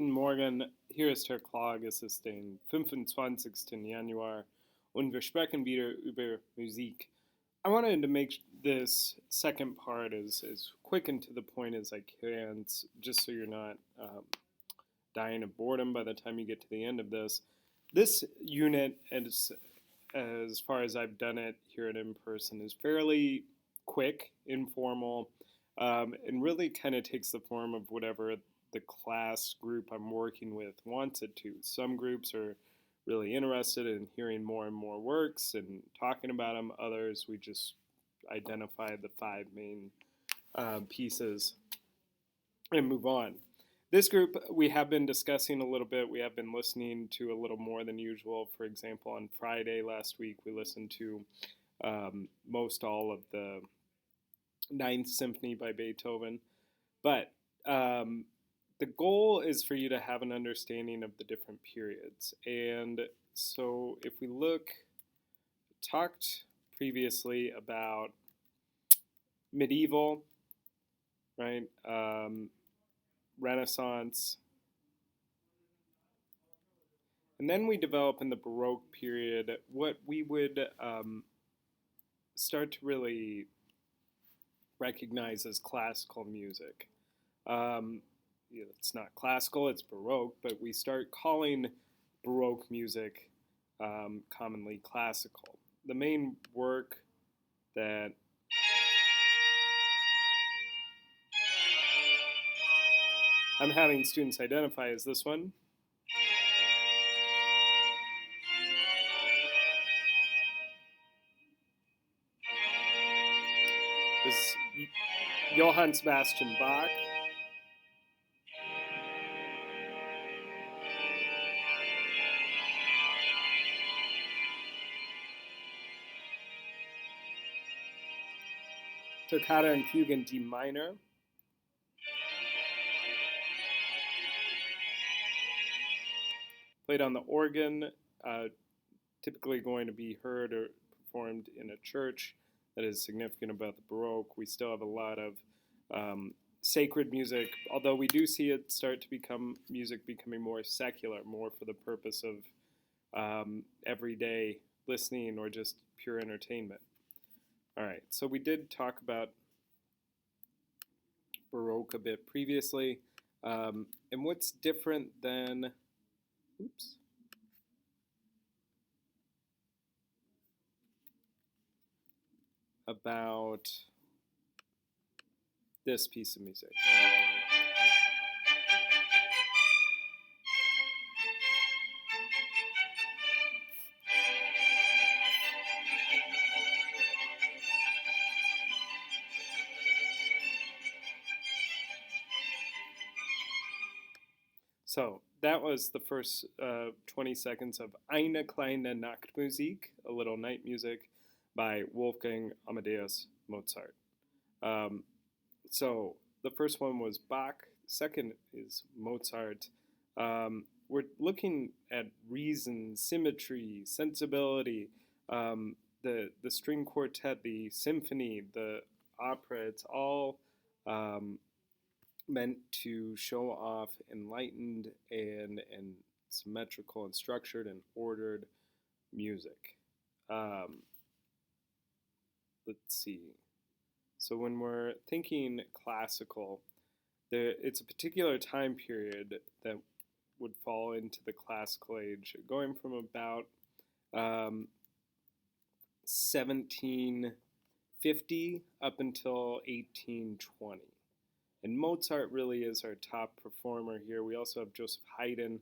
Guten Morgen, hier ist Herr Klage, es ist den 25. Januar und wir sprechen wieder über Musik. I wanted to make this second part as quick and to the point as I can, just so you're not dying of boredom by the time you get to the end of this. This unit, as far as I've done it here at In Person, is fairly quick, informal, and really kind of takes the form of whatever the class group I'm working with wants it to. Some groups are really interested in hearing more and more works and talking about them. Others, we just identify the five main pieces and move on. This group we have been discussing a little bit. We have been listening to a little more than usual. For example, on Friday last week, we listened to most all of the Ninth Symphony by Beethoven. But the goal is for you to have an understanding of the different periods. And so if we talked previously about medieval, right? Renaissance. And then we develop in the Baroque period what we would start to really recognize as classical music. It's not classical, it's Baroque, but we start calling Baroque music commonly classical. The main work that I'm having students identify is this one. This is Johann Sebastian Bach. Toccata and Fugue in D minor. Played on the organ, typically going to be heard or performed in a church. That is significant about the Baroque. We still have a lot of sacred music, although we do see it start to become music becoming more secular, more for the purpose of everyday listening or just pure entertainment. All right, so we did talk about Baroque a bit previously, and what's different than, about this piece of music. So that was the first 20 seconds of Eine kleine Nachtmusik, a little night music by Wolfgang Amadeus Mozart. So the first one was Bach, second is Mozart. We're looking at reason, symmetry, sensibility, the string quartet, the symphony, the opera. It's all meant to show off enlightened and symmetrical and structured and ordered music. Let's see. So when we're thinking classical, it's a particular time period that would fall into the classical age, going from about 1750 up until 1820. And Mozart really is our top performer here. We also have Joseph Haydn.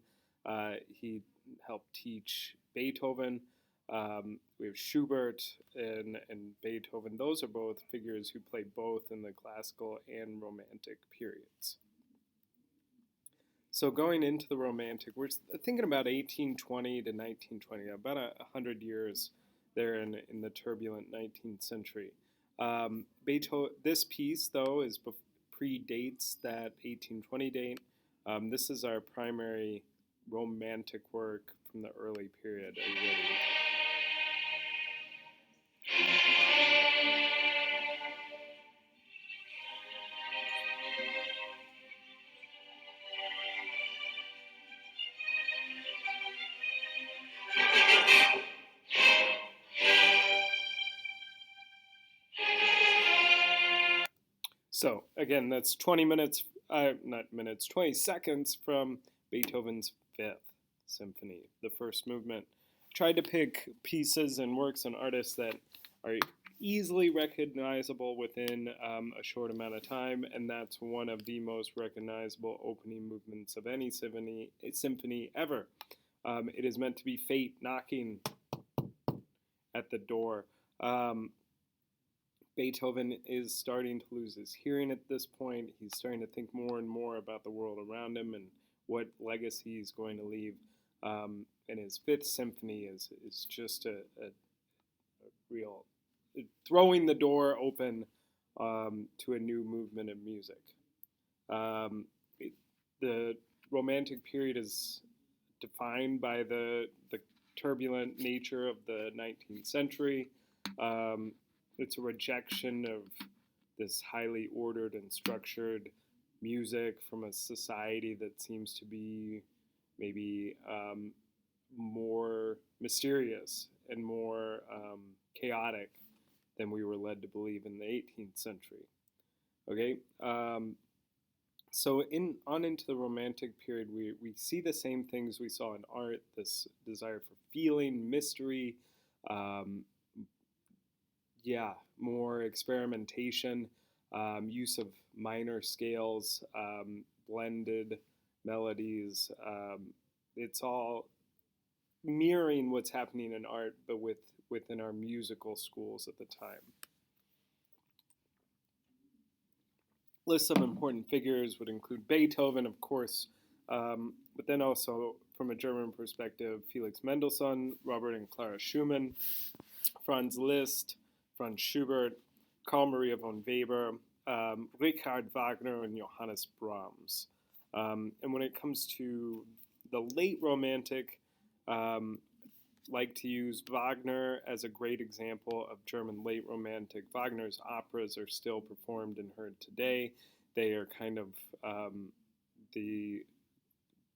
He helped teach Beethoven. We have Schubert and Beethoven. Those are both figures who play both in the classical and romantic periods. So going into the romantic, we're thinking about 1820 to 1920, about 100 years there in the turbulent 19th century. Beethoven, this piece, though, predates that 1820 date. This is our primary romantic work from the early period. Are you ready? So again, that's 20 minutes, not minutes, 20 seconds from Beethoven's Fifth Symphony, the first movement. I tried to pick pieces and works and artists that are easily recognizable within a short amount of time, and that's one of the most recognizable opening movements of any symphony ever. It is meant to be fate knocking at the door. Um, Beethoven is starting to lose his hearing at this point. He's starting to think more and more about the world around him and what legacy he's going to leave. And his Fifth Symphony is just a real throwing the door open to a new movement of music. Um, the Romantic period is defined by the turbulent nature of the 19th century. Um, it's a rejection of this highly ordered and structured music from a society that seems to be maybe more mysterious and more chaotic than we were led to believe in the 18th century. Okay, so on into the Romantic period, we see the same things we saw in art: this desire for feeling, mystery, um, yeah, more experimentation, use of minor scales, blended melodies. It's all mirroring what's happening in art, but within our musical schools at the time. Lists of important figures would include Beethoven, of course, but then also, from a German perspective, Felix Mendelssohn, Robert and Clara Schumann, Franz Liszt, Franz Schubert, Carl Maria von Weber, Richard Wagner, and Johannes Brahms. And when it comes to the late Romantic, like to use Wagner as a great example of German late Romantic. Wagner's operas are still performed and heard today. They are kind of the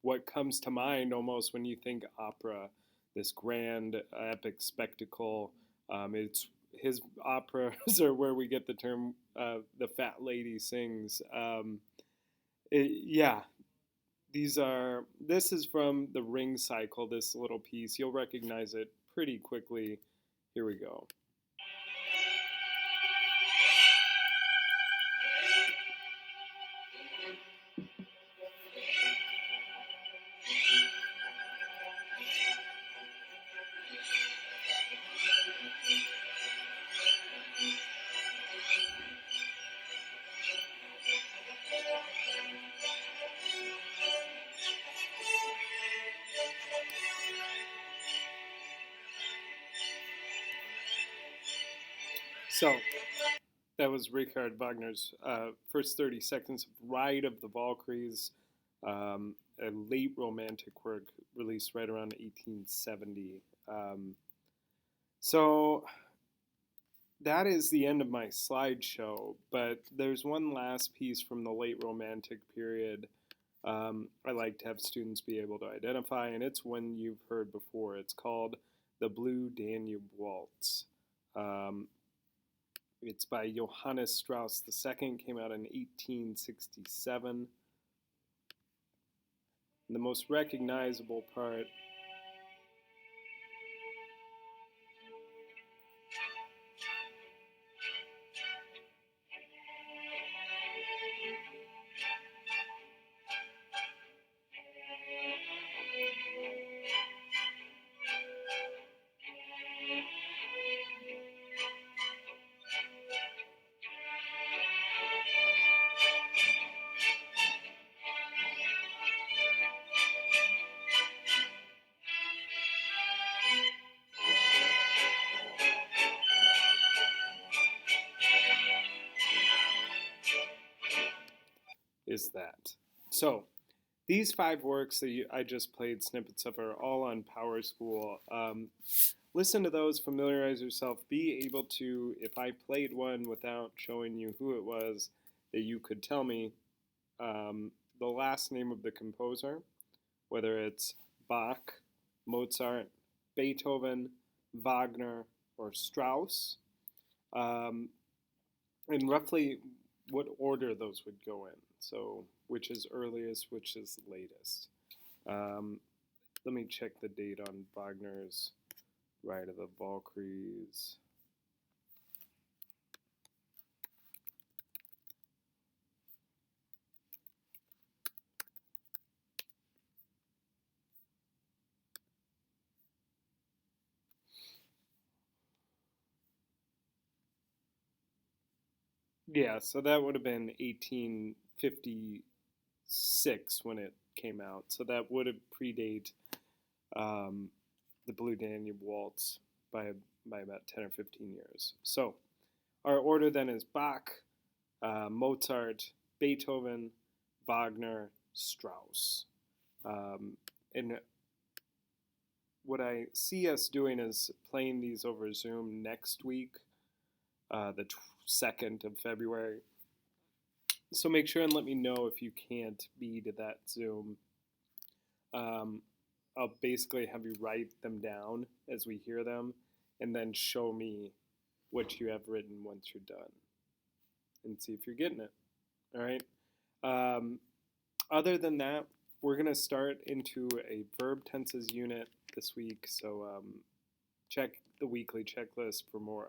what comes to mind almost when you think opera, this grand epic spectacle. It's his operas are where we get the term "the fat lady sings." Yeah, this is from the Ring Cycle, this little piece. You'll recognize it pretty quickly. Here we go. So that was Richard Wagner's first 30 seconds of Ride of the Valkyries, a late Romantic work released right around 1870. So that is the end of my slideshow, but there's one last piece from the late Romantic period I like to have students be able to identify, and it's one you've heard before. It's called the Blue Danube Waltz. It's by Johannes Strauss II, came out in 1867. And the most recognizable part is that. So, these 5 works that I just played snippets of are all on Power School. Listen to those, familiarize yourself, be able to, if I played one without showing you who it was, that you could tell me the last name of the composer, whether it's Bach, Mozart, Beethoven, Wagner, or Strauss. And roughly what order those would go in. So which is earliest, which is latest. Um, Let me check the date on Wagner's Ride of the Valkyries. Yeah, so that would have been 1856 when it came out. So that would have predate um, the Blue Danube Waltz by about 10 or 15 years. So our order then is Bach, Mozart, Beethoven, Wagner, Strauss. And what I see us doing is playing these over Zoom next week, the 2nd of February. So make sure and let me know if you can't be to that Zoom. Um, I'll basically have you write them down as we hear them and then show me what you have written once you're done and see if you're getting it. All right. Um, Other than that, we're going to start into a verb tenses unit this week. So check the weekly checklist for more